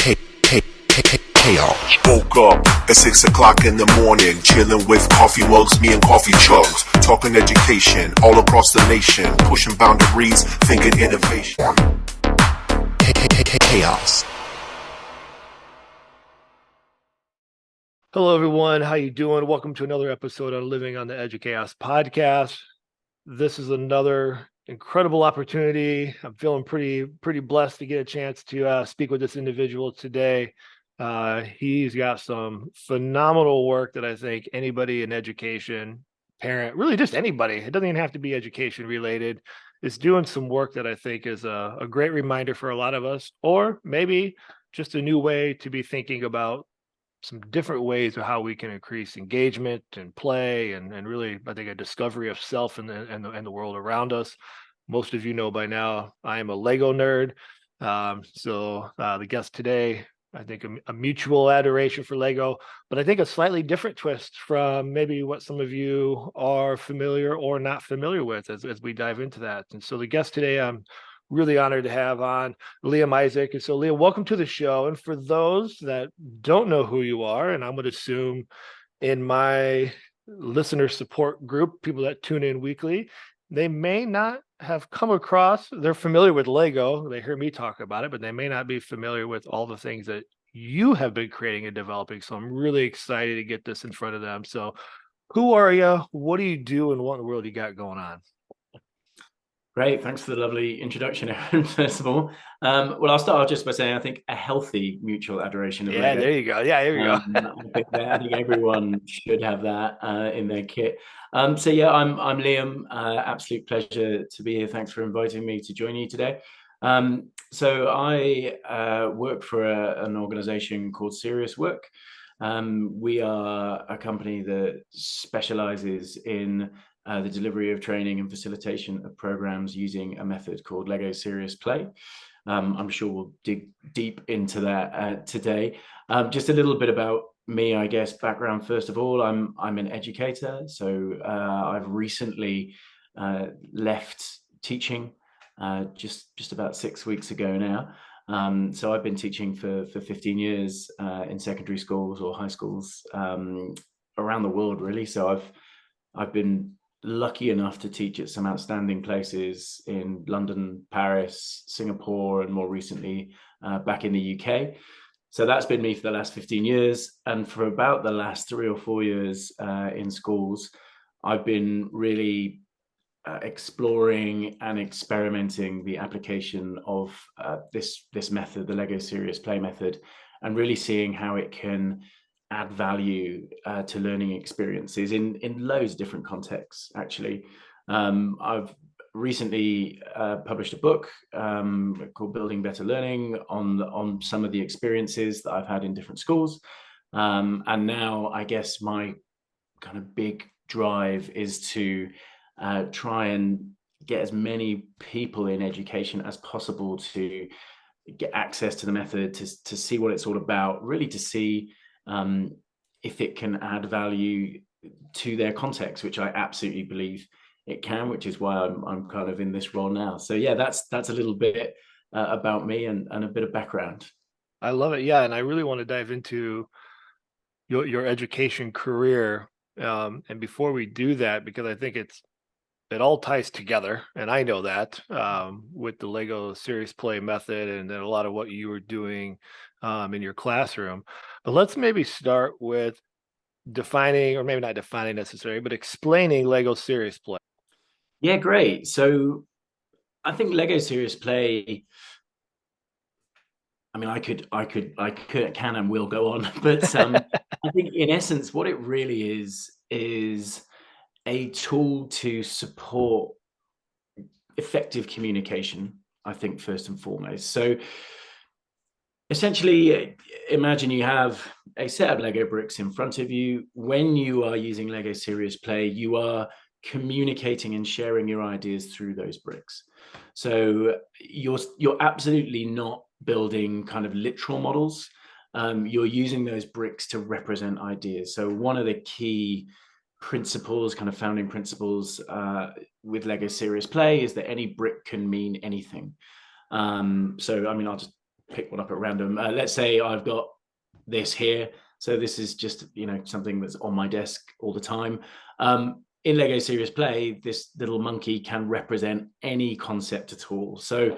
Chaos. Woke up at 6 o'clock in the morning, chilling with coffee mugs, me and coffee chugs, talking education all across the nation, pushing boundaries, thinking innovation. Chaos. Hello, everyone. How you doing? Welcome to another episode on Living on the Edge of Chaos podcast. This is another incredible opportunity. I'm feeling pretty blessed to get a chance to speak with this individual today. He's got some phenomenal work that I think anybody in education, parent, really just anybody, it doesn't even have to be education related, is doing some work that I think is a great reminder for a lot of us, or maybe just a new way to be thinking about some different ways of how we can increase engagement and play and really, I think, a discovery of self and the world around us. Most of you know by now, I am a Lego nerd. So the guest today, I think a mutual adoration for Lego, but I think a slightly different twist from maybe what some of you are familiar or not familiar with as we dive into that. And so the guest today, I'm really honored to have on Liam Isaac. And so, Liam, welcome to the show. And for those that don't know who you are, and I would assume in my listener support group, people that tune in weekly, they may not have come across, they're familiar with Lego. They hear me talk about it, but they may not be familiar with all the things that you have been creating and developing. So I'm really excited to get this in front of them. So who are you? What do you do? And what in the world you got going on? Great. Thanks for the lovely introduction, Aaron, first of all. Well, I'll start off just by saying I think a healthy mutual adoration of Yeah, Lego. there you go. Yeah, there you go. I think everyone should have that in their kit. So yeah, I'm Liam. Absolute pleasure to be here. Thanks for inviting me to join you today. So I work for an organization called Serious Work. We are a company that specializes in the delivery of training and facilitation of programs using a method called Lego Serious Play. I'm sure we'll dig deep into that today. Just a little bit about me, I guess. Background first of all, I'm an educator, so I've recently left teaching just about 6 weeks ago now. So I've been teaching for 15 years in secondary schools or high schools around the world, really. So I've been lucky enough to teach at some outstanding places in London, Paris, Singapore, and more recently back in the UK. So that's been me for the last 15 years. And for about the last 3 or 4 years in schools, I've been really exploring and experimenting the application of this method, the Lego Serious Play method, and really seeing how it can add value to learning experiences in loads of different contexts, actually. I've recently published a book called Building Better Learning on some of the experiences that I've had in different schools. And now I guess my kind of big drive is to try and get as many people in education as possible to get access to the method, to see what it's all about, really to see if it can add value to their context, which I absolutely believe it can, which is why I'm kind of in this role now. So yeah, that's a little bit about me and a bit of background. I love it. Yeah. And I really want to dive into your education career. And before we do that, because I think it all ties together, and I know that with the Lego Serious Play method and then a lot of what you were doing in your classroom. But let's maybe start with defining, or maybe not defining necessarily, but explaining Lego Serious Play. Yeah, great. So I think Lego Serious Play, I mean, I can and will go on, but I think in essence, what it really is a tool to support effective communication, I think, first and foremost. So essentially, imagine you have a set of Lego bricks in front of you. When you are using Lego Serious Play, you are communicating and sharing your ideas through those bricks. So you're absolutely not building kind of literal models. You're using those bricks to represent ideas. So one of the key principles, kind of founding principles with Lego Serious Play is that any brick can mean anything. So I mean, I'll just pick one up at random. Let's say I've got this here. So this is just, something that's on my desk all the time. In Lego Serious Play, this little monkey can represent any concept at all. So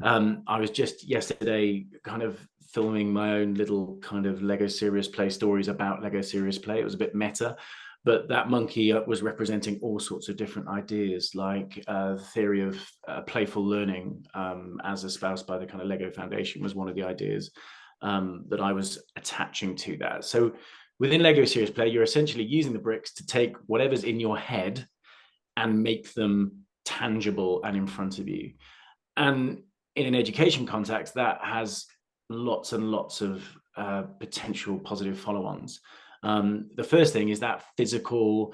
I was just yesterday kind of filming my own little kind of Lego Serious Play stories about Lego Serious Play. It was a bit meta, but that monkey was representing all sorts of different ideas, like the theory of playful learning, as espoused by the kind of Lego Foundation, was one of the ideas that I was attaching to that. So within Lego Serious Play, you're essentially using the bricks to take whatever's in your head and make them tangible and in front of you. And in an education context, that has lots and lots of potential positive follow-ons. The first thing is that physical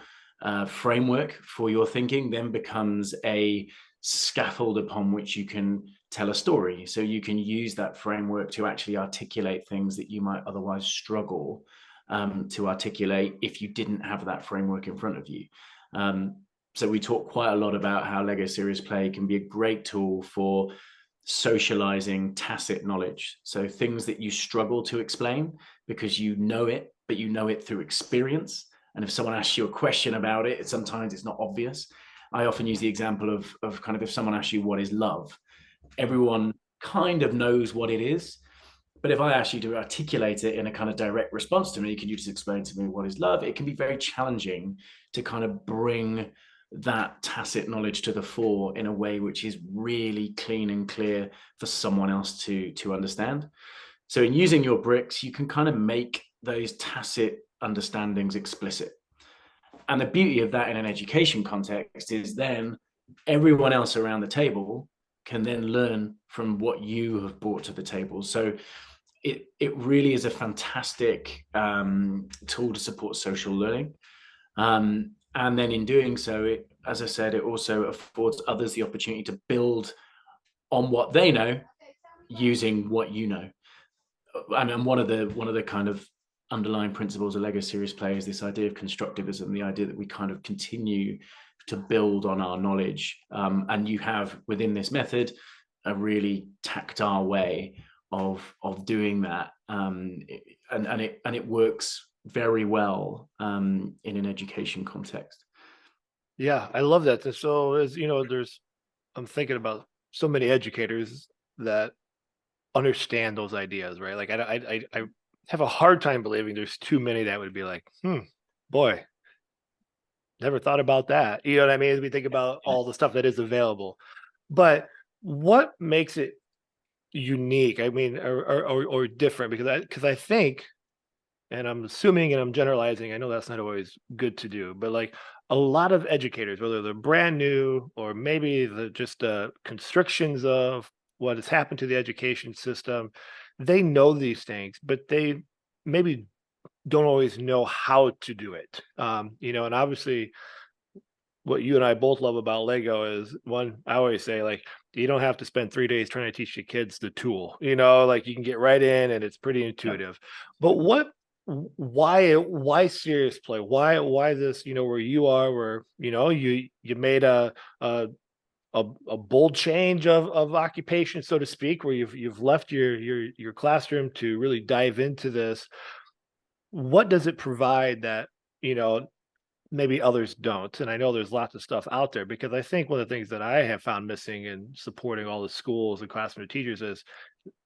framework for your thinking then becomes a scaffold upon which you can tell a story. So you can use that framework to actually articulate things that you might otherwise struggle to articulate if you didn't have that framework in front of you. So we talk quite a lot about how Lego Serious Play can be a great tool for socializing tacit knowledge. So things that you struggle to explain because you know it, but you know it through experience. And if someone asks you a question about it, sometimes it's not obvious. I often use the example of kind of, if someone asks you what is love, everyone kind of knows what it is. But if I ask you to articulate it in a kind of direct response to me, can you just explain to me what is love? It can be very challenging to kind of bring that tacit knowledge to the fore in a way which is really clean and clear for someone else to understand. So in using your bricks, you can kind of make those tacit understandings explicit. And the beauty of that in an education context is then everyone else around the table can then learn from what you have brought to the table. So it really is a fantastic tool to support social learning. And then in doing so, as I said, it also affords others the opportunity to build on what they know using what you know. And one of the kind of underlying principles of Lego Serious Play is this idea of constructivism, the idea that we kind of continue to build on our knowledge. And you have within this method a really tactile way of doing that, and it works very well in an education context. Yeah, I love that. So as you know, I'm thinking about so many educators that understand those ideas, right? Like I have a hard time believing there's too many that would be like, boy, never thought about that. You know what I mean? As we think about all the stuff that is available. But what makes it unique? I mean, or different? Because I think, and I'm assuming and I'm generalizing, I know that's not always good to do, but like a lot of educators, whether they're brand new or maybe just constrictions of what has happened to the education system, they know these things, but they maybe don't always know how to do it. And obviously what you and I both love about Lego is, one, I always say, like, you don't have to spend 3 days trying to teach your kids the tool, like you can get right in and it's pretty intuitive. But why serious play? Why this, where you are, where, you made a bold change of occupation, so to speak, where you've left your classroom to really dive into this. What does it provide that, maybe others don't? And I know there's lots of stuff out there, because I think one of the things that I have found missing in supporting all the schools and classroom teachers is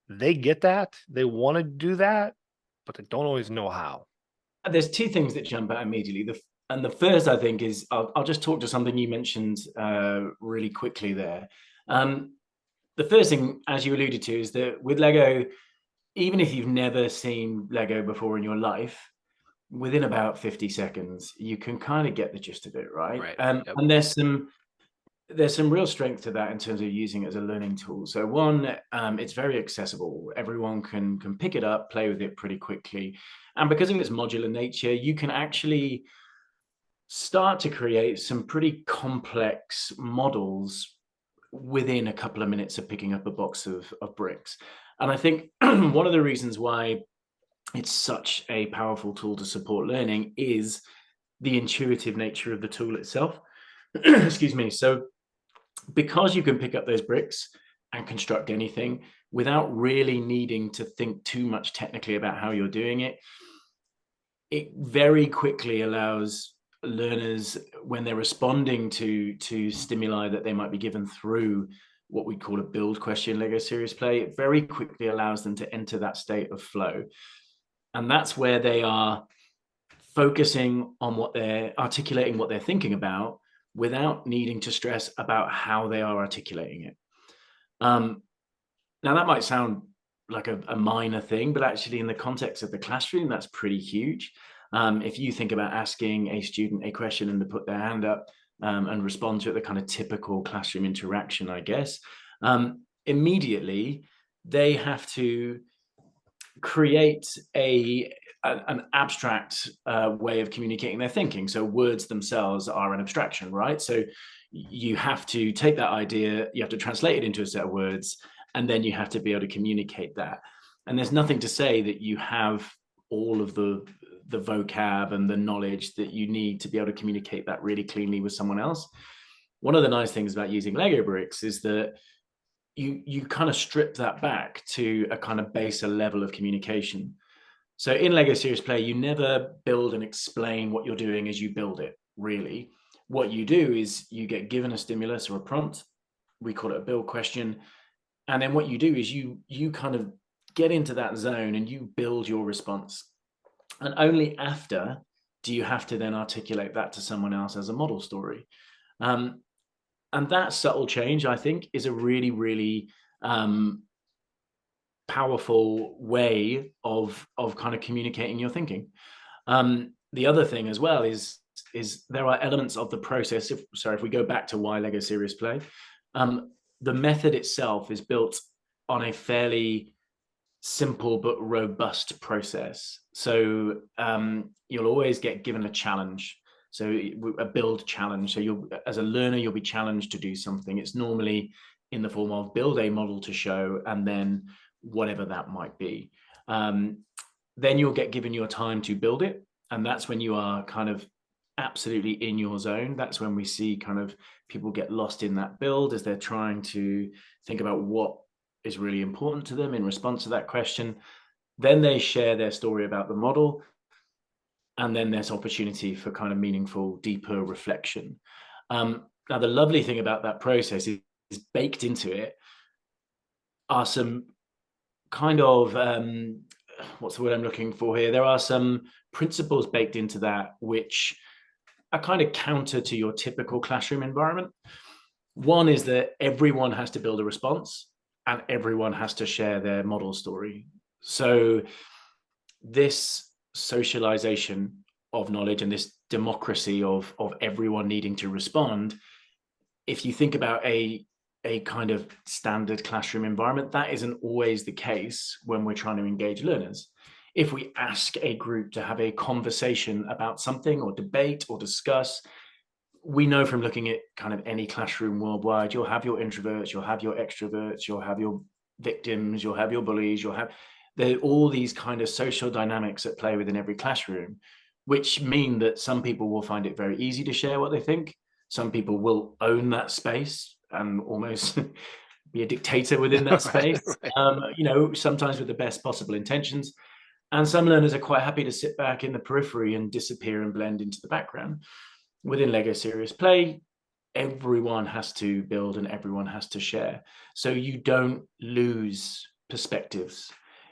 they get that, they want to do that, but they don't always know how. There's two things that jump out immediately. The first, I think, is I'll just talk to something you mentioned really quickly there. The first thing, as you alluded to, is that with Lego, even if you've never seen Lego before in your life, within about 50 seconds, you can kind of get the gist of it, right? Right. And Yep. there's some real strength to that in terms of using it as a learning tool. So one, it's very accessible. Everyone can pick it up, play with it pretty quickly. And because of its modular nature, you can actually start to create some pretty complex models within a couple of minutes of picking up a box of bricks. And I think one of the reasons why it's such a powerful tool to support learning is the intuitive nature of the tool itself. Excuse me. So because you can pick up those bricks and construct anything, without really needing to think too much technically about how you're doing it. It very quickly allows learners, when they're responding to stimuli that they might be given through what we call a build question Lego series play, it very quickly allows them to enter that state of flow. And that's where they are focusing on what they're articulating, what they're thinking about, without needing to stress about how they are articulating it. Now, that might sound like a minor thing, but actually in the context of the classroom, that's pretty huge. If you think about asking a student a question and to put their hand up and respond to it, the kind of typical classroom interaction, I guess, immediately they have to create an abstract way of communicating their thinking. So words themselves are an abstraction, right? So you have to take that idea, you have to translate it into a set of words, and then you have to be able to communicate that. And there's nothing to say that you have all of the vocab and the knowledge that you need to be able to communicate that really cleanly with someone else. One of the nice things about using Lego bricks is that you kind of strip that back to a kind of baser level of communication. So in Lego Serious Play, you never build and explain what you're doing as you build it, really. What you do is you get given a stimulus or a prompt. We call it a build question. And then what you do is you kind of get into that zone and you build your response. And only after do you have to then articulate that to someone else as a model story. And that subtle change, I think, is a really, really powerful way of kind of communicating your thinking. The other thing as well is there are elements of the process. If we go back to why Lego Serious Play, the method itself is built on a fairly simple but robust process. So you'll always get given a challenge. So a build challenge. So as a learner, you'll be challenged to do something. It's normally in the form of build a model to show, and then whatever that might be. Then you'll get given your time to build it. And that's when you are kind of absolutely in your zone. That's when we see kind of people get lost in that build as they're trying to think about what is really important to them in response to that question. Then they share their story about the model. And then there's opportunity for kind of meaningful, deeper reflection. Now, the lovely thing about that process is baked into it are some kind of, what's the word I'm looking for here? There are some principles baked into that which are kind of counter to your typical classroom environment. One is that everyone has to build a response and everyone has to share their model story. So this socialization of knowledge and this democracy of everyone needing to respond, if you think about a kind of standard classroom environment, that isn't always the case when we're trying to engage learners. If we ask a group to have a conversation about something or debate or discuss, we know from looking at kind of any classroom worldwide, you'll have your introverts, you'll have your extroverts, you'll have your victims, you'll have your bullies, there are all these kind of social dynamics at play within every classroom, which mean that some people will find it very easy to share what they think. Some people will own that space and almost be a dictator within that space, right. Sometimes with the best possible intentions. And some learners are quite happy to sit back in the periphery and disappear and blend into the background. Within Lego Serious Play, everyone has to build and everyone has to share. So you don't lose perspectives.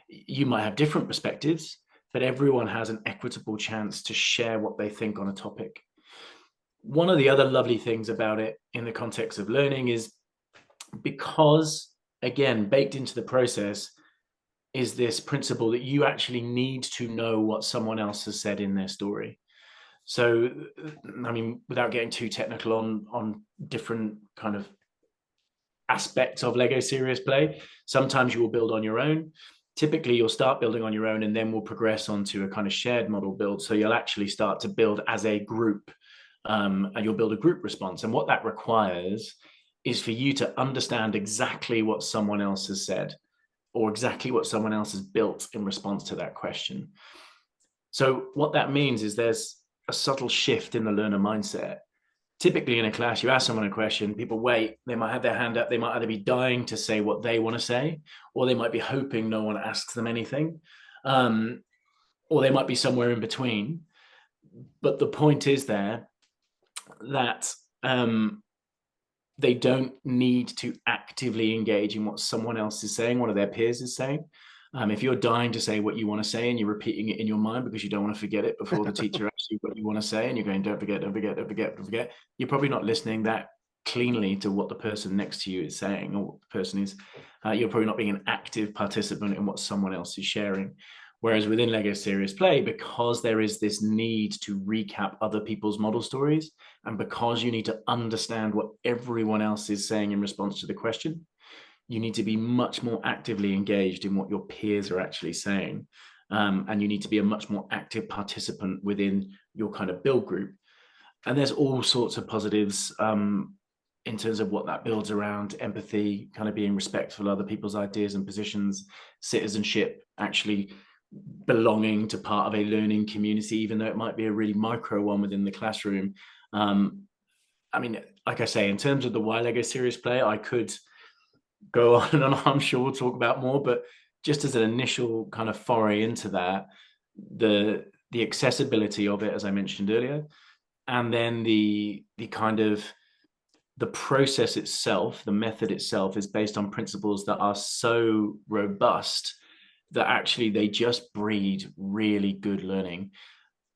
You might have different perspectives, but everyone has an equitable chance to share what they think on a topic. One of the other lovely things about it in the context of learning is because, again, baked into the process is this principle that you actually need to know what someone else has said in their story. So, I mean, without getting too technical on different kind of aspects of Lego Serious Play, sometimes you will build on your own. Typically, you'll start building on your own and then we'll progress onto a kind of shared model build. So you'll actually start to build as a group and you'll build a group response. And what that requires is for you to understand exactly what someone else has said or exactly what someone else has built in response to that question. So what that means is there's a subtle shift in the learner mindset. typically in a class, you ask someone a question, people wait, they might have their hand up, they might either be dying to say what they want to say, or they might be hoping no one asks them anything, or they might be somewhere in between. But the point is there that they don't need to actively engage in what someone else is saying, one of their peers is saying. If you're dying to say what you want to say and you're repeating it in your mind because you don't want to forget it before the teacher asks you what you want to say, and you're going, don't forget, don't forget, don't forget, don't forget, you're probably not listening that cleanly to what the person next to you is saying, or what the person is. You're probably not being an active participant in what someone else is sharing. Whereas within Lego Serious Play, because there is this need to recap other people's model stories, and because you need to understand what everyone else is saying in response to the question, you need to be much more actively engaged in what your peers are actually saying. And you need to be a much more active participant within your kind of build group. And there's all sorts of positives in terms of what that builds around empathy, kind of being respectful of other people's ideas and positions, citizenship, actually belonging to part of a learning community, even though it might be a really micro one within the classroom. I mean, like I say, in terms of the why Lego Serious Play, I could go on and on. I'm sure we'll talk about more, but just as an initial kind of foray into that, the accessibility of it, as I mentioned earlier, and then the kind of the process itself, the method itself, is based on principles that are so robust that actually they just breed really good learning,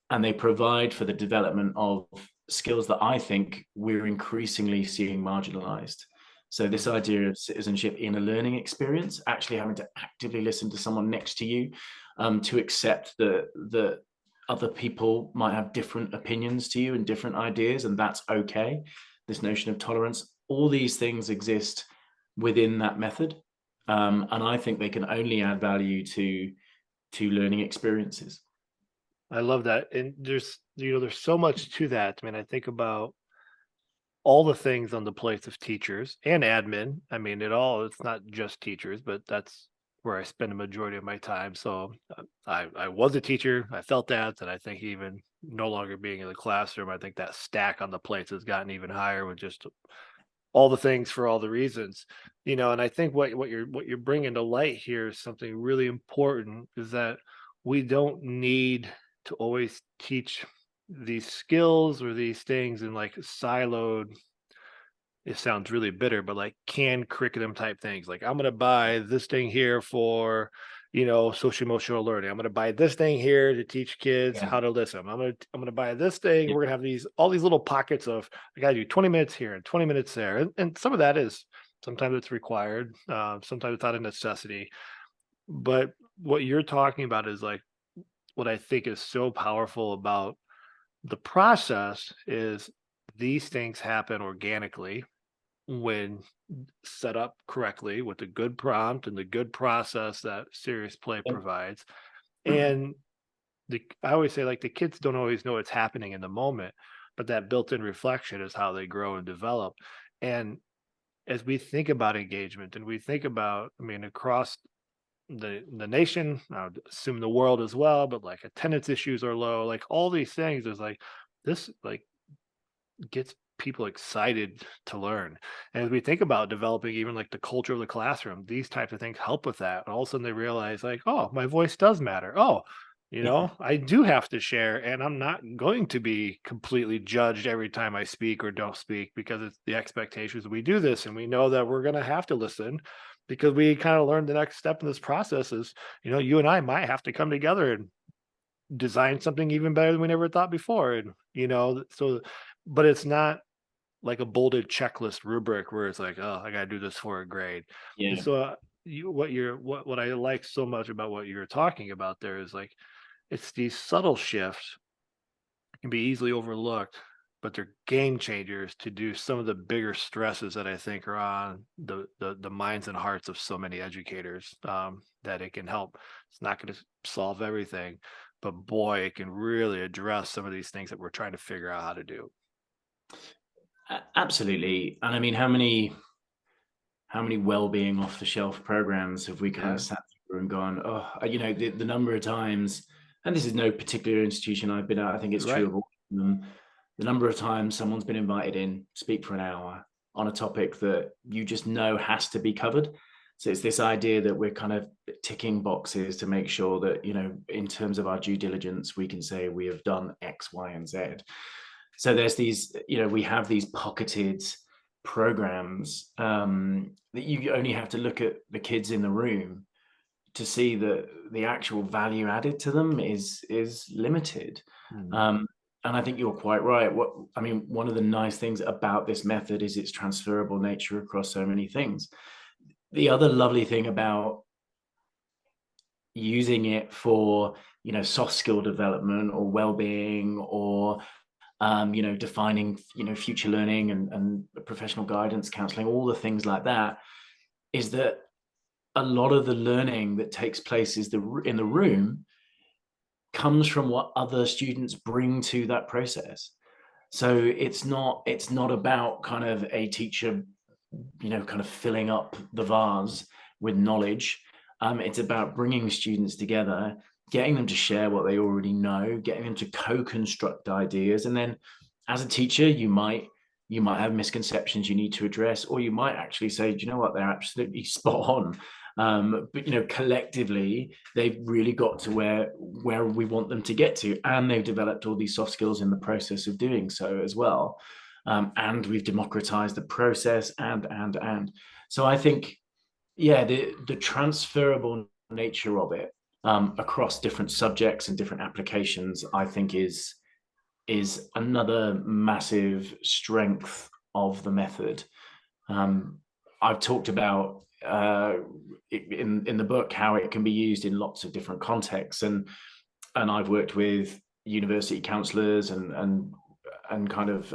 and they provide for the development of skills that I think we're increasingly seeing marginalized. So this idea of citizenship in a learning experience, actually having to actively listen to someone next to you, to accept that other people might have different opinions to you and different ideas, and that's okay. This notion of tolerance, all these things exist within that method. And I think they can only add value to learning experiences. I love that. And there's so much to that. I mean, I think about all the things on the plates of teachers and admin. I mean, it's not just teachers, but that's where I spend a majority of my time. So I was a teacher. I felt that. And I think even no longer being in the classroom, I think that stack on the plates has gotten even higher with just all the things for all the reasons, and I think what you're bringing to light here is something really important, is that we don't need to always teach these skills or these things in like siloed, it sounds really bitter, but like canned curriculum type things. Like, I'm going to buy this thing here for, social emotional learning. I'm going to buy this thing here to teach kids Yeah. how to listen. I'm going to buy this thing. Yeah. We're going to have all these little pockets of, I got to do 20 minutes here and 20 minutes there. And some of that is, sometimes it's required. Sometimes it's not a necessity. But what you're talking about is like, what I think is so powerful about the process is these things happen organically when set up correctly with a good prompt and the good process that Serious Play provides. And I always say, like, the kids don't always know it's happening in the moment, but that built-in reflection is how they grow and develop. And as we think about engagement and we think about, I mean, across the nation, I would assume the world as well, but like attendance issues are low, like all these things is like this, like, gets people excited to learn. And as we think about developing even like the culture of the classroom, these types of things help with that. And all of a sudden they realize, like, oh, my voice does matter. Oh, Yeah. I do have to share, and I'm not going to be completely judged every time I speak or don't speak, because it's the expectations. We do this and we know that we're going to have to listen, because we kind of learned the next step in this process is, you and I might have to come together and design something even better than we never thought before. And, so, but it's not like a bolded checklist rubric where it's like, oh, I got to do this for a grade. And Yeah. so, what I like so much about what you're talking about there is like, it's these subtle shifts can be easily overlooked, but they're game changers to do some of the bigger stresses that I think are on the minds and hearts of so many educators, that it can help. It's not going to solve everything, but boy, it can really address some of these things that we're trying to figure out how to do. Absolutely. And I mean, how many well-being off-the-shelf programs have we kind of Yeah. sat through and gone, oh, the number of times, and this is no particular institution I've been at, I think it's true Right. of all of them, the number of times someone's been invited in to speak for an hour on a topic that you just know has to be covered. So it's this idea that we're kind of ticking boxes to make sure that, in terms of our due diligence, we can say we have done X, Y, and Z. So there's these, we have these pocketed programs that you only have to look at the kids in the room to see that the actual value added to them is limited. And I think you're quite right. One of the nice things about this method is its transferable nature across so many things. The other lovely thing about using it for, soft skill development or well-being or, defining, future learning and professional guidance, counseling, all the things like that, is that a lot of the learning that takes place in the room comes from what other students bring to that process. So it's not about kind of a teacher, kind of filling up the vase with knowledge. It's about bringing students together, getting them to share what they already know, getting them to co-construct ideas. And then as a teacher, you might have misconceptions you need to address, or you might actually say, do you know what, they're absolutely spot on. But collectively, they've really got to where we want them to get to, and they've developed all these soft skills in the process of doing so as well. And we've democratized the process, and so I think, yeah, the transferable nature of it across different subjects and different applications, I think is another massive strength of the method. I've talked about in the book how it can be used in lots of different contexts, and I've worked with university counselors and kind of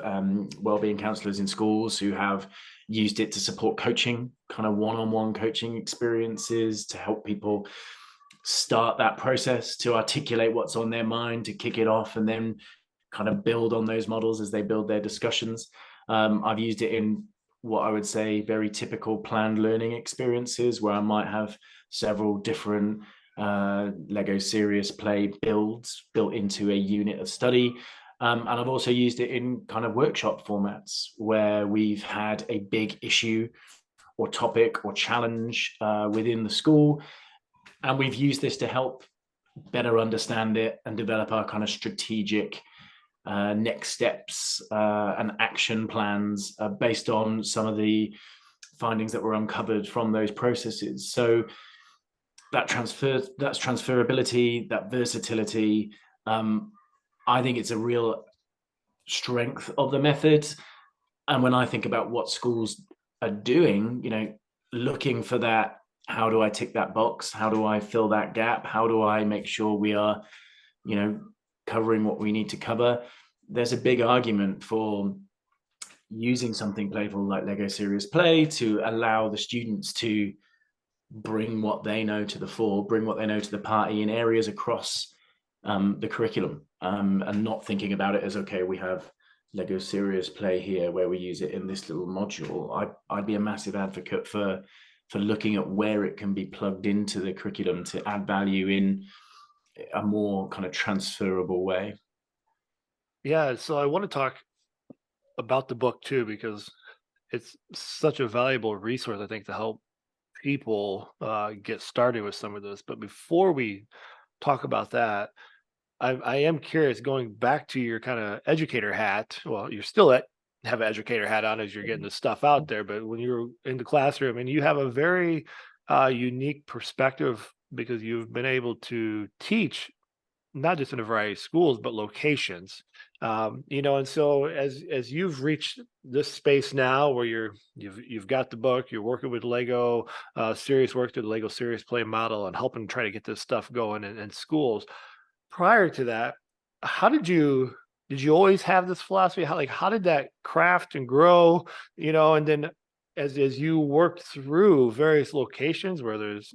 wellbeing counselors in schools who have used it to support coaching, kind of one-on-one coaching experiences to help people start that process, to articulate what's on their mind, to kick it off, and then kind of build on those models as they build their discussions. I've used it in what I would say very typical planned learning experiences, where I might have several different Lego serious play builds built into a unit of study. And I've also used it in kind of workshop formats where we've had a big issue or topic or challenge within the school. And we've used this to help better understand it and develop our kind of strategic next steps and action plans based on some of the findings that were uncovered from those processes. So that's transferability, that versatility, I think it's a real strength of the method. And when I think about what schools are doing, looking for that, how do I tick that box? How do I fill that gap? How do I make sure we are, covering what we need to cover? There's a big argument for using something playful like Lego Serious Play to allow the students to bring what they know to the fore, bring what they know to the party in areas across the curriculum, and not thinking about it as, okay, we have Lego Serious Play here where we use it in this little module. I'd be a massive advocate for looking at where it can be plugged into the curriculum to add value in a more kind of transferable way. Yeah, so I want to talk about the book too, because it's such a valuable resource, I think, to help people get started with some of this. But before we talk about that, I am curious, going back to your kind of educator hat. Well, you're still have an educator hat on as you're getting the stuff out there, but when you're in the classroom, and you have a very unique perspective because you've been able to teach not just in a variety of schools, but locations. And so as you've reached this space now where you've got the book, you're working with Lego Serious Work through the Lego Serious Play model and helping try to get this stuff going in schools. Prior to that, how did you always have this philosophy? How did that craft and grow? And then as you worked through various locations where there's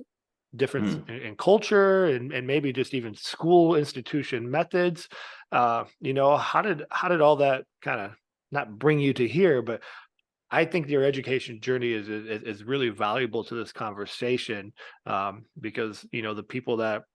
difference in culture and maybe just even school institution methods, how did all that kind of not bring you to here, but I think your education journey is really valuable to this conversation, because the people that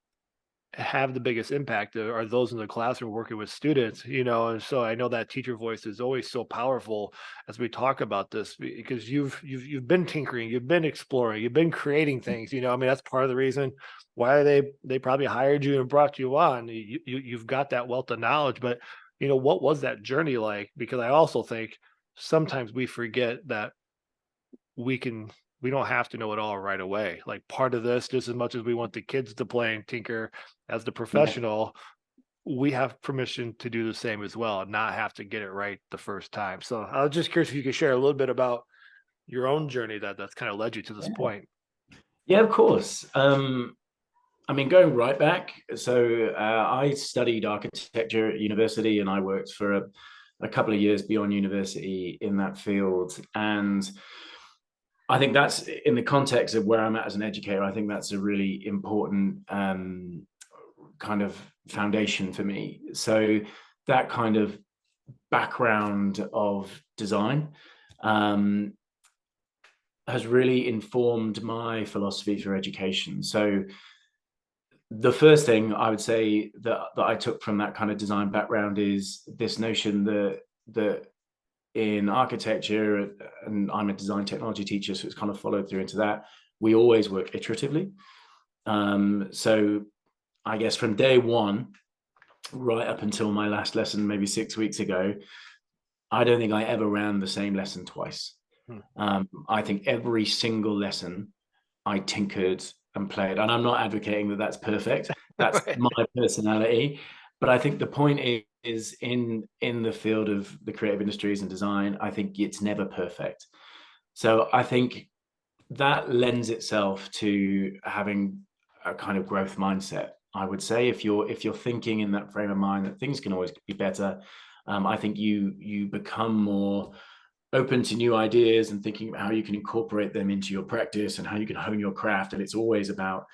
have the biggest impact are those in the classroom working with students, and so I know that teacher voice is always so powerful as we talk about this, because you've been tinkering, you've been exploring, you've been creating things, I mean, that's part of the reason why they probably hired you and brought you on. You've got that wealth of knowledge, but what was that journey like? Because I also think sometimes we forget that we can we don't have to know it all right away. Like, part of this, just as much as we want the kids to play and tinker as the Yeah. professional, we have permission to do the same as well and not have to get it right the first time. So I was just curious if you could share a little bit about your own journey that's kind of led you to this point. Yeah, of course. I mean, going right back, so I studied architecture at university, and I worked for a couple of years beyond university in that field. And I think that's, in the context of where I'm at as an educator, I think that's a really important kind of foundation for me. So that kind of background of design has really informed my philosophy for education. So the first thing I would say that I took from that kind of design background is this notion that in architecture, and I'm a design technology teacher, so it's kind of followed through into that, we always work iteratively. So I guess from day one, right up until my last lesson, maybe 6 weeks ago, I don't think I ever ran the same lesson twice. I think every single lesson I tinkered and played, and I'm not advocating that that's perfect. That's Right. my personality. But I think the point is in the field of the creative industries and design, I think it's never perfect. So I think that lends itself to having a kind of growth mindset. I would say if you're thinking in that frame of mind that things can always be better, I think you become more open to new ideas and thinking about how you can incorporate them into your practice and how you can hone your craft. And it's always about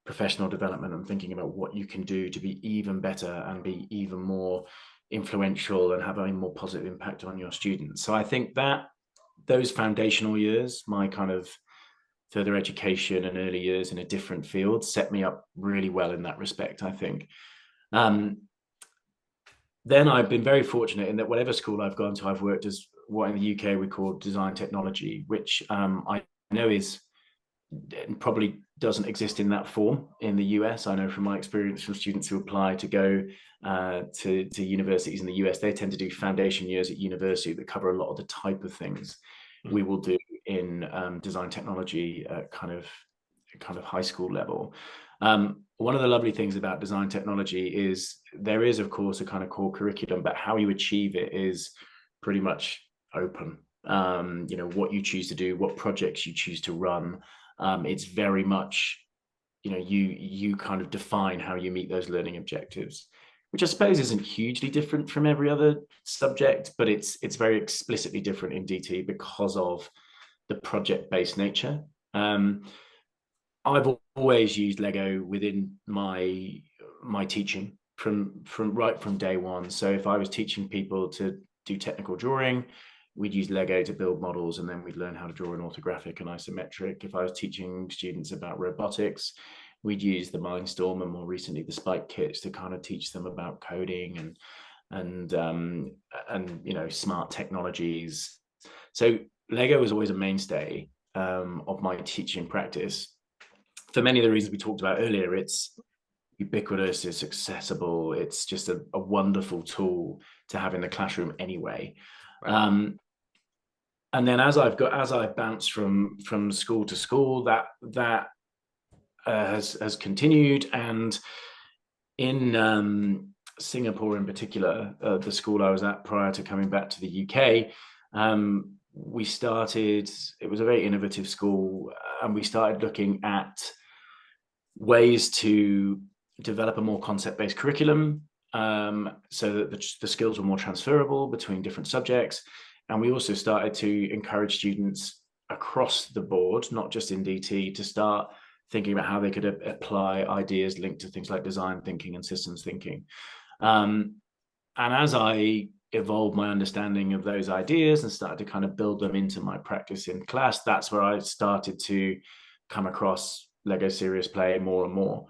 professional development and thinking about what you can do to be even better and be even more influential and have a more positive impact on your students. So I think that those foundational years, my kind of further education and early years in a different field, set me up really well in that respect, I think. Then I've been very fortunate in that whatever school I've gone to, I've worked as what in the UK we call design technology, which I know is probably doesn't exist in that form in the US. I know from my experience from students who apply to go to universities in the US, they tend to do foundation years at university that cover a lot of the type of things we will do in design technology kind of high school level. One of the lovely things about design technology is there is, of course, a kind of core curriculum, but how you achieve it is pretty much open. What you choose to do, what projects you choose to run, it's very much, you kind of define how you meet those learning objectives, which I suppose isn't hugely different from every other subject, but it's very explicitly different in DT because of the project-based nature. I've always used Lego within my teaching from right from day one. So if I was teaching people to do technical drawing, we'd use Lego to build models, and then we'd learn how to draw an orthographic and isometric. If I was teaching students about robotics, we'd use the Mindstorm and more recently the Spike kits to kind of teach them about coding and smart technologies. So Lego was always a mainstay of my teaching practice. For many of the reasons we talked about earlier, it's ubiquitous, it's accessible, it's just a wonderful tool to have in the classroom anyway. Right. And then as I've bounced from school to school, that has continued. And in Singapore in particular, the school I was at prior to coming back to the UK, we started, it was a very innovative school, and we started looking at ways to develop a more concept-based curriculum so that the skills were more transferable between different subjects. And we also started to encourage students across the board, not just in DT, to start thinking about how they could apply ideas linked to things like design thinking and systems thinking. And as I evolved my understanding of those ideas and started to kind of build them into my practice in class, that's where I started to come across Lego Serious Play more and more.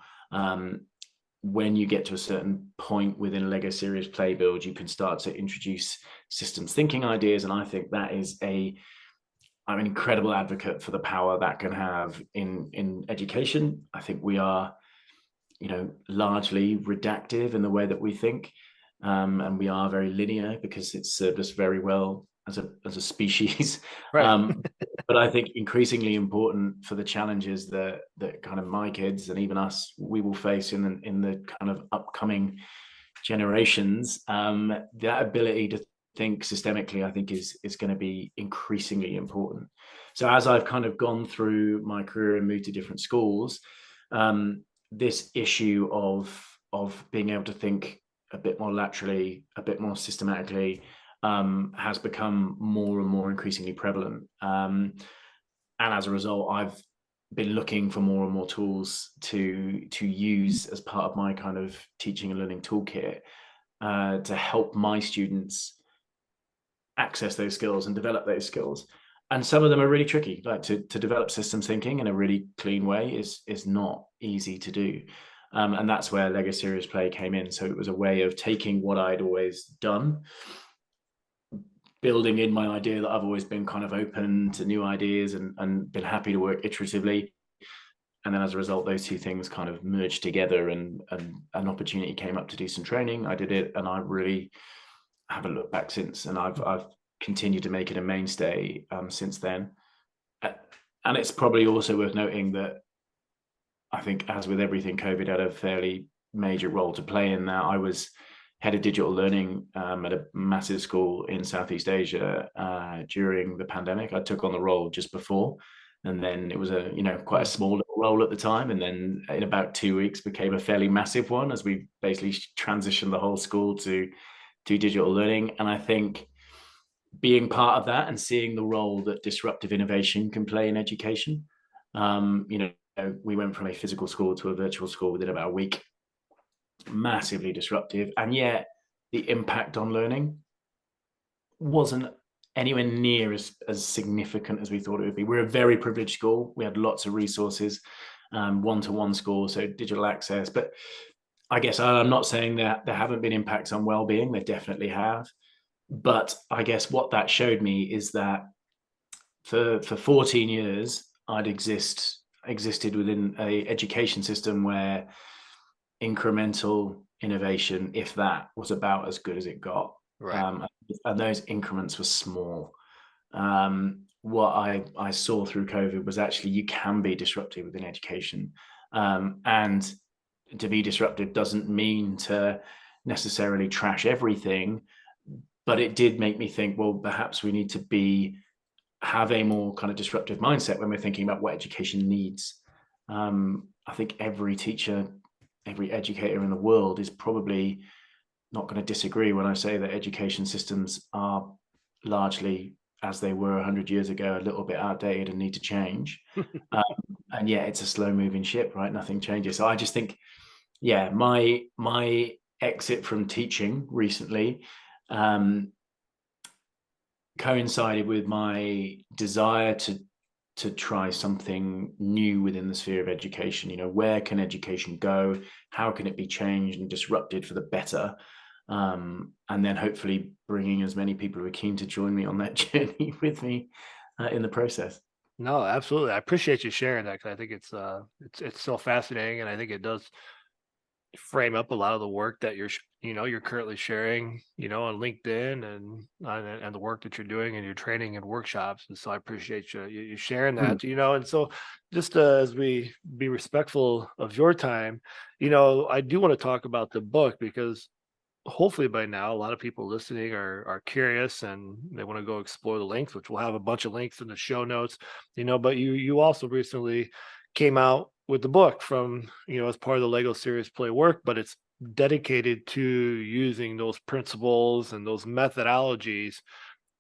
when you get to a certain point within a Lego series play build, you can start to introduce systems thinking ideas. And I think that is I'm an incredible advocate for the power that can have in education. I think we are, largely reductive in the way that we think. And we are very linear because it's served us very well as a species. Right. But I think increasingly important for the challenges that kind of my kids and even us we will face in the kind of upcoming generations. That ability to think systemically, I think, is going to be increasingly important. So as I've kind of gone through my career and moved to different schools, this issue of being able to think a bit more laterally, a bit more systematically, has become more and more increasingly prevalent. And as a result, I've been looking for more and more tools to use as part of my kind of teaching and learning toolkit, to help my students access those skills and develop those skills. And some of them are really tricky, like to develop systems thinking in a really clean way is not easy to do. And that's where Lego Serious Play came in. So it was a way of taking what I'd always done, building in my idea that I've always been kind of open to new ideas and been happy to work iteratively. And then as a result, those two things kind of merged together, and an opportunity came up to do some training. I did it, and I really haven't looked back since. And I've continued to make it a mainstay since then. And it's probably also worth noting that I think, as with everything, COVID had a fairly major role to play in that. I was head of digital learning at a massive school in Southeast Asia during the pandemic. I took on the role just before, and then it was quite a small little role at the time, and then in about 2 weeks became a fairly massive one as we basically transitioned the whole school to digital learning. And I think being part of that and seeing the role that disruptive innovation can play in education, we went from a physical school to a virtual school within about a week. Massively disruptive, and yet the impact on learning wasn't anywhere near as significant as we thought it would be. We're a very privileged school. We had lots of resources, one-to-one school, so digital access. But I guess I'm not saying that there haven't been impacts on well-being. There definitely have. But I guess what that showed me is that for 14 years, I'd existed within a education system where incremental innovation, if that, was about as good as it got. Right. And those increments were small. What I saw through COVID was actually you can be disruptive within education. And to be disruptive doesn't mean to necessarily trash everything, but it did make me think, well, perhaps we need to have a more kind of disruptive mindset when we're thinking about what education needs. I think every teacher, every educator in the world is probably not going to disagree when I say that education systems are largely, as they were 100 years ago, a little bit outdated and need to change. And yeah, it's a slow moving ship, right? Nothing changes. So I just think, yeah, my exit from teaching recently coincided with my desire to try something new within the sphere of education. Where can education go? How can it be changed and disrupted for the better? And then hopefully bringing as many people who are keen to join me on that journey with me in the process. No, absolutely. I appreciate you sharing that, because I think it's so fascinating, and I think it does frame up a lot of the work that you're currently sharing, on LinkedIn and the work that you're doing in your training and workshops. And so I appreciate you sharing that, and so just as we be respectful of your time, I do want to talk about the book, because hopefully by now a lot of people listening are curious and they want to go explore the links, which we'll have a bunch of links in the show notes, but you also recently came out with the book from, as part of the Lego Serious Play work, but it's dedicated to using those principles and those methodologies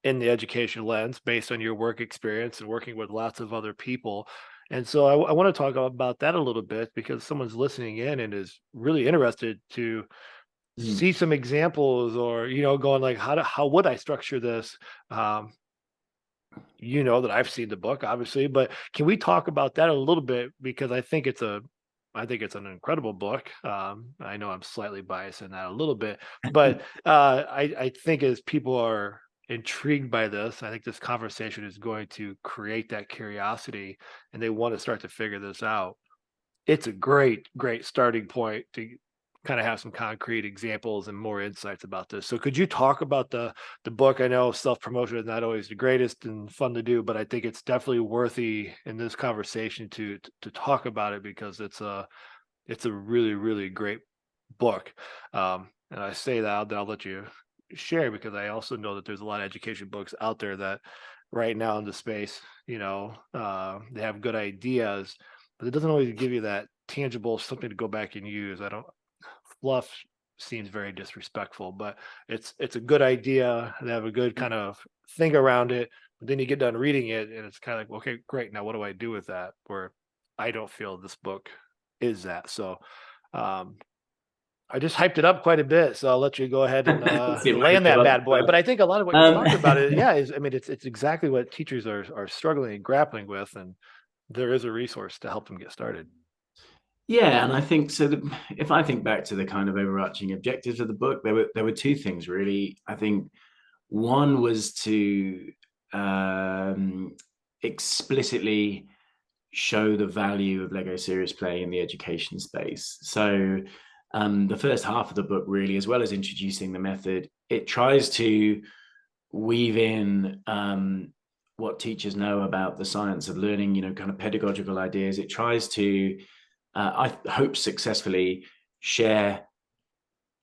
in the education lens based on your work experience and working with lots of other people. And so I want to talk about that a little bit, because someone's listening in and is really interested to see some examples, or going like, how would I structure this? That I've seen the book, obviously, but can we talk about that a little bit, because I think it's a I think it's an incredible book. I know I'm slightly biased in that a little bit, but I think as people are intrigued by this, I think this conversation is going to create that curiosity, and they want to start to figure this out. It's a great starting point to kind of have some concrete examples and more insights about this. So could you talk about the book? I know self-promotion is not always the greatest and fun to do, but I think it's definitely worthy in this conversation to talk about it, because it's a really great book. And I say that, then I'll let you share, because I also know that there's a lot of education books out there that right now in the space, they have good ideas, but it doesn't always give you that tangible something to go back and use. I don't Fluff seems very disrespectful, but it's a good idea. They have a good kind of thing around it, but then you get done reading it and it's kind of like, okay, great. Now what do I do with that? Where I don't feel this book is that. So um I just hyped it up quite a bit, so I'll let you go ahead and See if I can land live that up bad boy. to But I think a lot of what you're that. talking about is, yeah, is I mean, it's exactly what teachers are struggling and grappling with, and there is a resource to help them get started. Yeah, and I think so. If I think back to the kind of overarching objectives of the book, there were two things really. I think one was to um, explicitly show the value of Lego serious play in the education space. So the first half of the book, really, as well as introducing the method, it tries to weave in what teachers know about the science of learning, kind of pedagogical ideas. It tries to, I hope, successfully share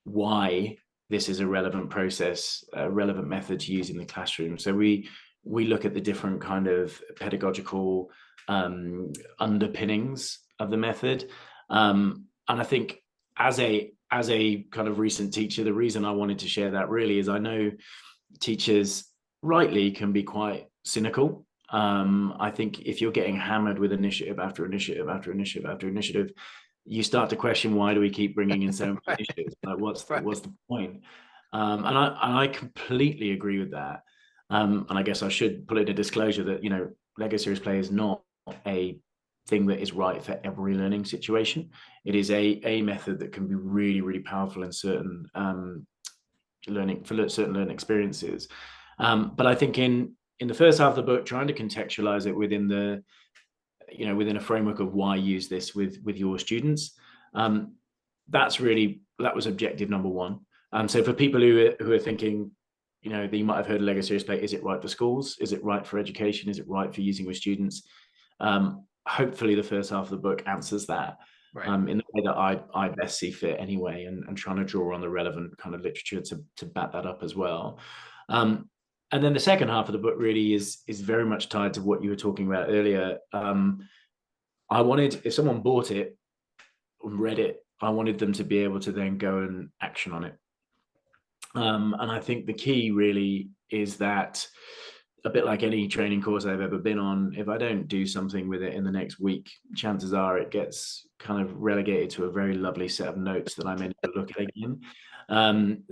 why this is a relevant process, a relevant method to use in the classroom. So we look at the different kind of pedagogical underpinnings of the method, and I think as a kind of recent teacher, the reason I wanted to share that really is I know teachers rightly can be quite cynical. I think if you're getting hammered with initiative after initiative after initiative after initiative, you start to question, why do we keep bringing in so many Right, initiatives? Like, right. what's the point? And I completely agree with that. And I guess I should put in a disclosure that Lego Serious Play is not a thing that is right for every learning situation. It is a method that can be really powerful in certain certain learning experiences. But I think in the first half of the book, trying to contextualize it within within a framework of why use this with your students, that was objective number one. So for people who are thinking, that you might have heard of Lego Serious Play, is it right for schools? Is it right for education? Is it right for using with students? Hopefully the first half of the book answers that Right. in the way that I best see fit anyway, and trying to draw on the relevant kind of literature to back that up as well. And then the second half of the book really is very much tied to what you were talking about earlier. I wanted, if someone bought it and read it, I wanted them to be able to then go and action on it. And I think the key really is that, a bit like any training course I've ever been on, if I don't do something with it in the next week, chances are it gets kind of relegated to a very lovely set of notes that I may never look at again.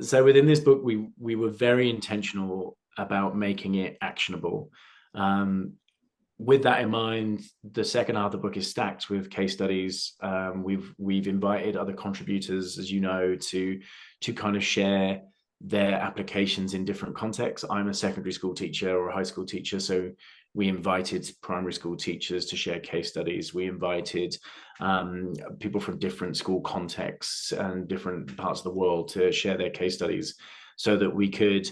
So within this book, we were very intentional about making it actionable. With that in mind, the second half of the book is stacked with case studies. We've invited other contributors, as you know, to kind of share their applications in different contexts. I'm a secondary school teacher or a high school teacher, so we invited primary school teachers to share case studies. We invited people from different school contexts and different parts of the world to share their case studies, so that we could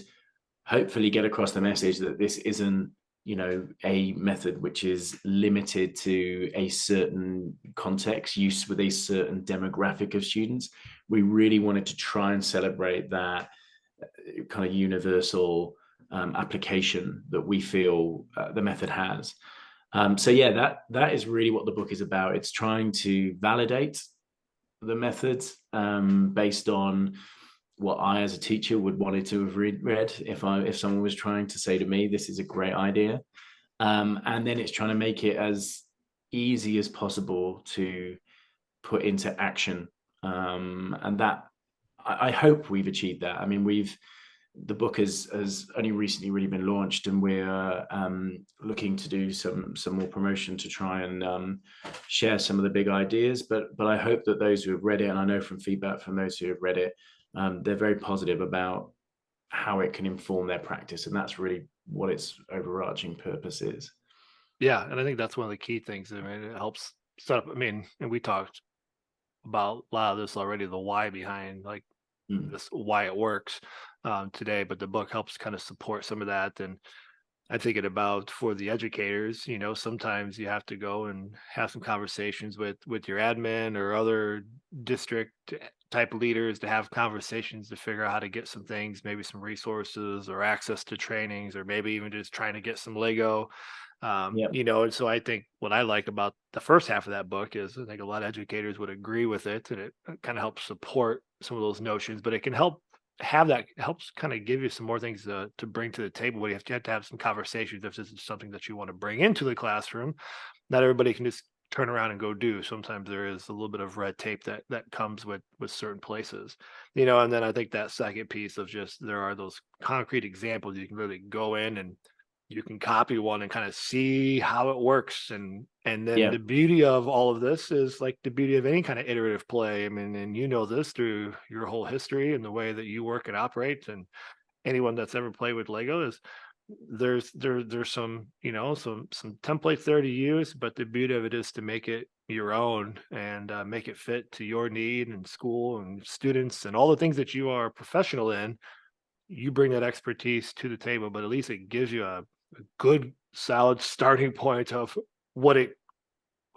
hopefully get across the message that this isn't a method which is limited to a certain context, use with a certain demographic of students. We really wanted to try and celebrate that kind of universal application that we feel the method has. So yeah, that is really what the book is about. It's trying to validate the method based on what I, as a teacher, would wanted to have read if someone was trying to say to me, this is a great idea. And then it's trying to make it as easy as possible to put into action. And that, I hope we've achieved that. I mean, the book has only recently really been launched, and we're looking to do some more promotion to try and share some of the big ideas. But I hope that those who have read it, and I know from feedback from those who have read it, they're very positive about how it can inform their practice, and that's really what its overarching purpose is. Yeah, and I think that's one of the key things. I mean, it helps set up. I mean, and we talked about a lot of this already, the why behind like Mm. this, why it works today. But the book helps kind of support some of that. And I'm thinking about for the educators, sometimes you have to go and have some conversations with your admin or other district type leaders to have conversations to figure out how to get some things, maybe some resources or access to trainings, or maybe even just trying to get some Lego. Yep. And so I think what I like about the first half of that book is I think a lot of educators would agree with it, and it kind of helps support some of those notions, but it can help have that helps kind of give you some more things to bring to the table. But you have to have some conversations if this is something that you want to bring into the classroom. Not everybody can just turn around and go do. Sometimes there is a little bit of red tape that comes with certain places, and then I think that second piece of just there are those concrete examples you can really go in and you can copy one and kind of see how it works. And then the Yep. beauty of all of this is like the beauty of any kind of iterative play. I mean, and this through your whole history and the way that you work and operate. And anyone that's ever played with Lego is there's some, some templates there to use, but the beauty of it is to make it your own and make it fit to your need and school and students and all the things that you are professional in. You bring that expertise to the table, but at least it gives you a good solid starting point of what it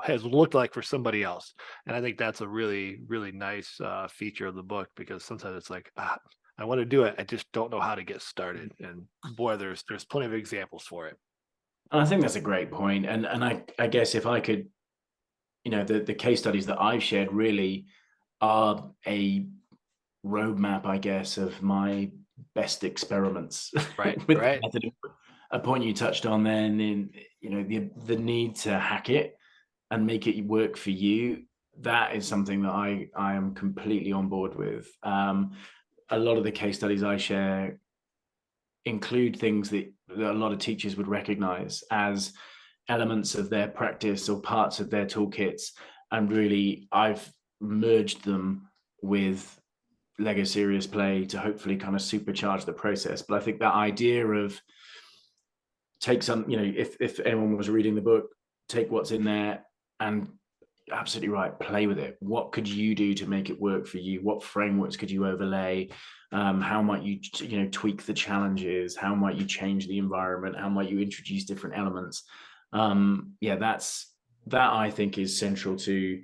has looked like for somebody else. And I think that's a really, really nice feature of the book, because sometimes it's like, I want to do it. I just don't know how to get started. And boy, there's plenty of examples for it. And I think that's a great point. And I guess if I could, the case studies that I've shared really are a roadmap, I guess, of my best experiments Right. with the Right. method. A point you touched on then in, the need to hack it and make it work for you. That is something that I am completely on board with. A lot of the case studies I share include things that a lot of teachers would recognize as elements of their practice or parts of their toolkits. And really, I've merged them with Lego Serious Play to hopefully kind of supercharge the process. But I think that idea of take some, if anyone was reading the book, take what's in there and absolutely right, play with it. What could you do to make it work for you? What frameworks could you overlay? How might you, tweak the challenges? How might you change the environment? How might you introduce different elements? Yeah, that I think is central to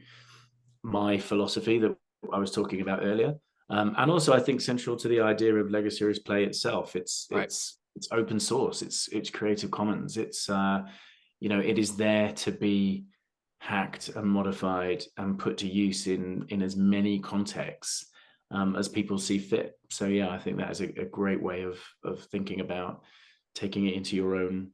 my philosophy that I was talking about earlier. And also I think central to the idea of Lego Series Play itself. Right. It's open source. It's Creative Commons. It is there to be hacked and modified and put to use in as many contexts as people see fit. So yeah, I think that is a great way of thinking about taking it into your own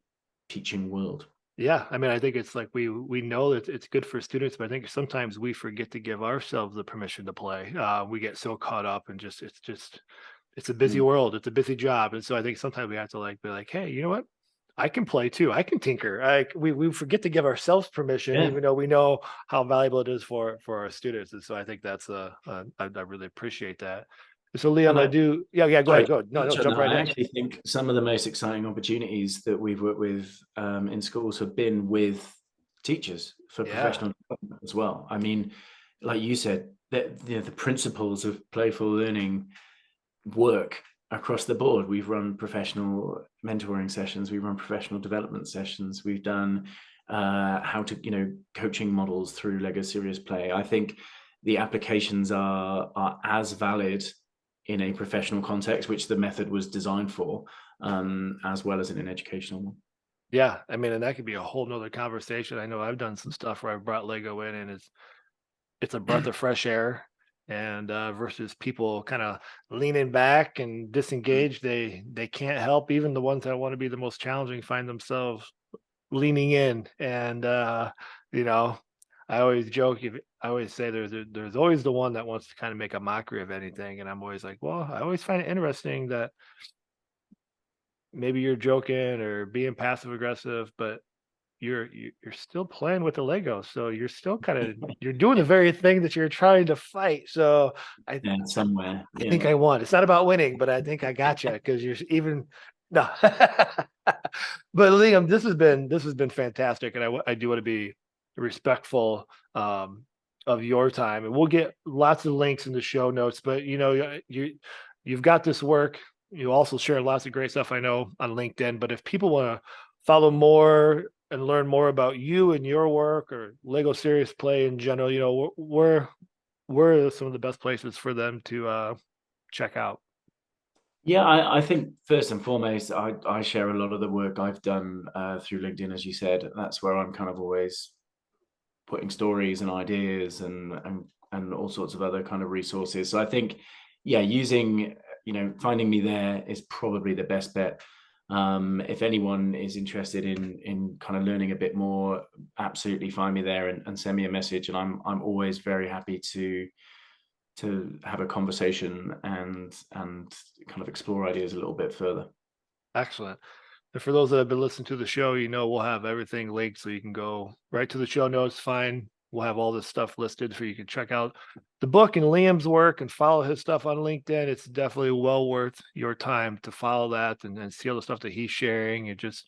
teaching world. Yeah, I mean, I think it's like we know that it's good for students, but I think sometimes we forget to give ourselves the permission to play. We get so caught up and it's a busy Mm. world, it's a busy job, and so I think sometimes we have to like be like, hey, you know what? I can play too. I can tinker. We forget to give ourselves permission, Yeah. even though we know how valuable it is for our students. And so I think that's I really appreciate that. So Liam, And I I do. Yeah, yeah. Go Sorry, ahead. Go ahead. No, no, touch on jump that. right I in. actually think some of the most exciting opportunities that we've worked with in schools have been with teachers for Yeah, professional development as well. I mean, like you said, that the principles of playful learning work across the board. We've run professional mentoring sessions, we've run professional development sessions, we've done how to, coaching models through Lego Serious Play. I think the applications are as valid in a professional context, which the method was designed for, as well as in an educational one. yeah. I mean, and that could be a whole nother conversation. I know I've done some stuff where I've brought Lego in, and it's a breath of fresh air. And versus people kind of leaning back and disengaged, they can't help. Even the ones that want to be the most challenging find themselves leaning in. And you know, I always joke. I always say there's always the one that wants to kind of make a mockery of anything, and I'm always like, well, I always find it interesting that maybe you're joking or being passive aggressive, but you're still playing with the Lego. So you're still you're doing the very thing that you're trying to fight. So I somewhere. I think I won. It's not about winning, but I think I got you because you're even no. But Liam, this has been fantastic, and I do want to be respectful of your time, and we'll get lots of links in the show notes. But you've got this work. You also share lots of great stuff, I know, on LinkedIn. But if people want to follow more and learn more about you and your work or Lego Serious Play in general, where are some of the best places for them to check out? Yeah, I think first and foremost, I share a lot of the work I've done through LinkedIn, as you said. That's where I'm kind of always putting stories and ideas and all sorts of other kind of resources. So I think, yeah, finding me there is probably the best bet. If anyone is interested in kind of learning a bit more, absolutely find me there and send me a message. And I'm always very happy to have a conversation and kind of explore ideas a little bit further. Excellent. And for those that have been listening to the show, we'll have everything linked so you can go right to the show notes. We'll have all this stuff listed for you can check out the book and Liam's work and follow his stuff on LinkedIn. It's definitely well worth your time to follow that and see all the stuff that he's sharing. And just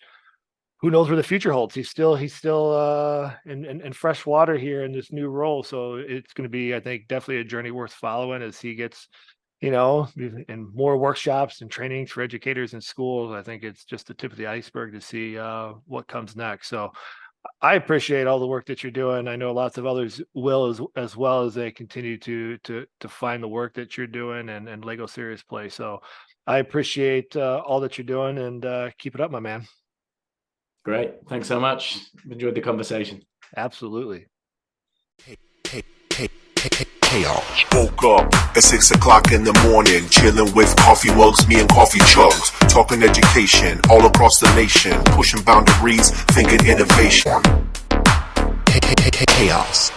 who knows where the future holds. He's still in fresh water here in this new role. So it's going to be, I think, definitely a journey worth following as he gets and more workshops and trainings for educators in schools. I think it's just the tip of the iceberg to see what comes next. So I appreciate all the work that you're doing. I know lots of others will as well as they continue to find the work that you're doing and Lego Serious Play. So I appreciate all that you're doing and keep it up, my man. Great. Thanks so much. Enjoyed the conversation. Absolutely. Chaos. Woke up at 6 o'clock in the morning, chilling with coffee mugs, me and coffee chugs, talking education all across the nation, pushing boundaries, thinking innovation. Chaos.